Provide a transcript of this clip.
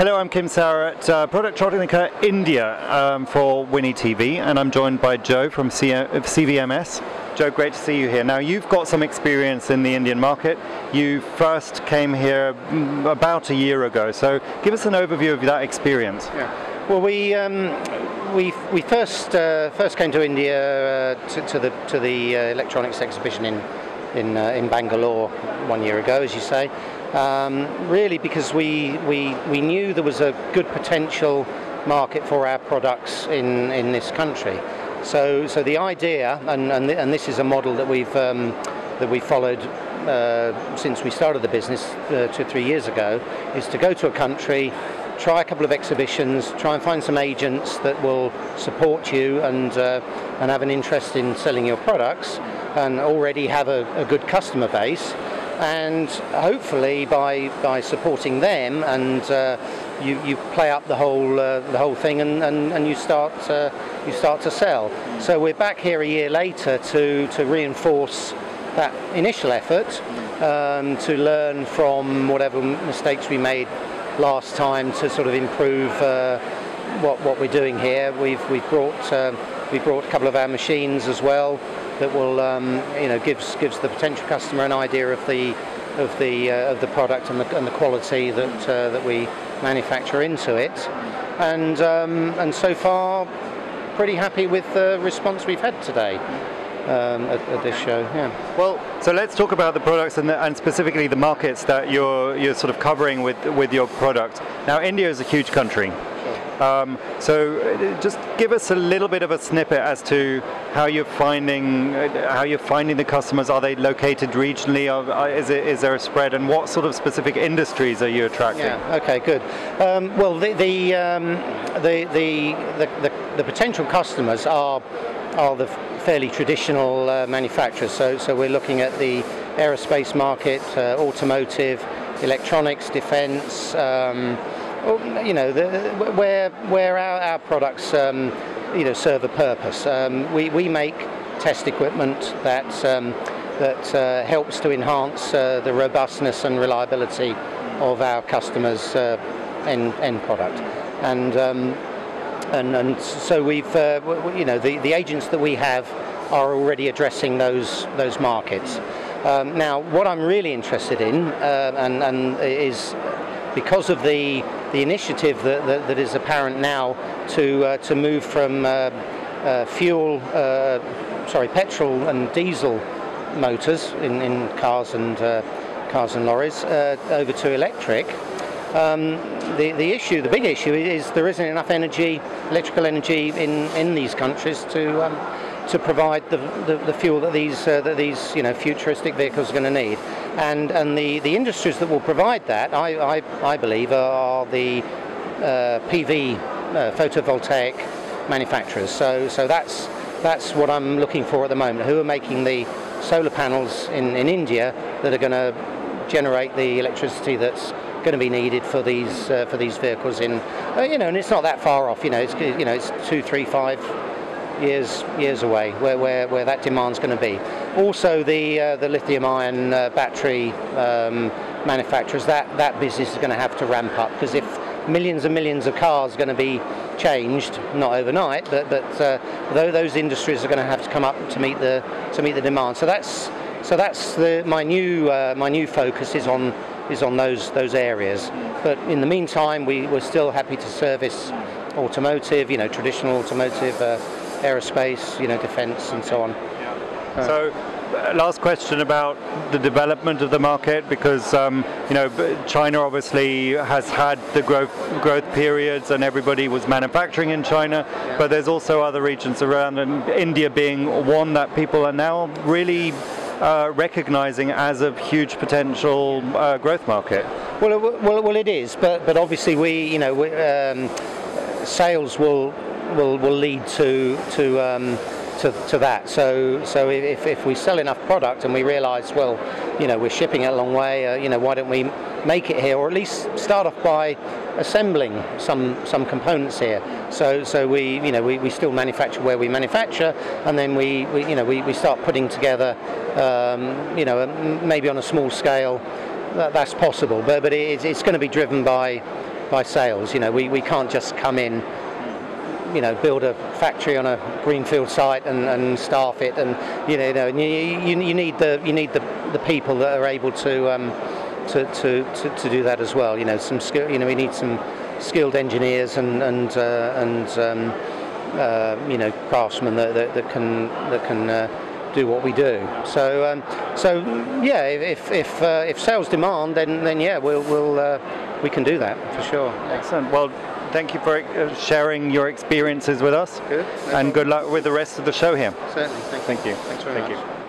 Hello, I'm Kim Sauer at Productronica India for Winnie TV, and I'm joined by Joe from CVMS. Joe, great to see you here. Now, you've got some experience in the Indian market. You first came here about a year ago, so give us an overview of that experience. Yeah. Well, we first came to India to the electronics exhibition in Bangalore 1 year ago, as you say. Really because we knew there was a good potential market for our products in this country. So the idea, and this is a model that we've followed since we started the business 2 or 3 years ago, is to go to a country, try a couple of exhibitions, try and find some agents that will support you and have an interest in selling your products, and already have a good customer base. And hopefully by supporting them, and you play up the whole thing, and you start to sell. So we're back here a year later to reinforce that initial effort, to learn from whatever mistakes we made last time, to sort of improve what we're doing here. We've brought a couple of our machines as well, that will gives the potential customer an idea of the product and the quality that we manufacture into it, and so far pretty happy with the response we've had today at this show. Yeah. Well, so let's talk about the products and specifically the markets that you're sort of covering with your product. Now, India is a huge country. So just give us a little bit of a snippet as to how you're finding the customers. Are they located regionally? Is there a spread, and what sort of specific industries are you attracting? Yeah. Okay. Good. Well, the potential customers are the fairly traditional manufacturers. So we're looking at the aerospace market, automotive, electronics, defence. Where our products serve a purpose. We make test equipment that helps to enhance the robustness and reliability of our customers' end product, and so we've the agents that we have are already addressing those markets. Now, what I'm really interested in and is, because of the initiative that is apparent now to move from petrol and diesel motors in cars and lorries over to electric. The big issue is there isn't enough electrical energy in these countries to provide the fuel that these futuristic vehicles are going to need, and the industries that will provide that, I believe, are the PV photovoltaic manufacturers. So that's what I'm looking for at the moment. Who are making the solar panels in India that are going to generate the electricity that's going to be needed for these vehicles in and it's not that far off. It's 2, 3, 5 years away where that demand's going to be. Also, the lithium-ion battery manufacturers, that business is going to have to ramp up, because if millions and millions of cars are going to be changed, not overnight, but those industries are going to have to come up to meet the demand. So that's my new focus is on those areas. But in the meantime, we're still happy to service automotive, traditional automotive, aerospace, defence, and so on. So, last question about the development of the market, because China obviously has had the growth periods, and everybody was manufacturing in China. Yeah. But there's also other regions around, and India being one that people are now really recognizing as a huge potential growth market. Well, it is, but obviously sales will lead to that. So if we sell enough product and we realise, well, we're shipping it a long way, why don't we make it here, or at least start off by assembling some components here. So we still manufacture where we manufacture, and then we start putting together, maybe on a small scale. That's possible, but it's going to be driven by by sales. We can't just come in, build a factory on a greenfield site and staff it, and you need the people that are able to do that as well. Some skill. We need some skilled engineers and craftsmen that can do what we do. So yeah, if sales demand, then yeah, we can do that for sure. Excellent. Well, thank you for sharing your experiences with us. Good. And good luck with the rest of the show here. Certainly. Thank you. Thanks very much.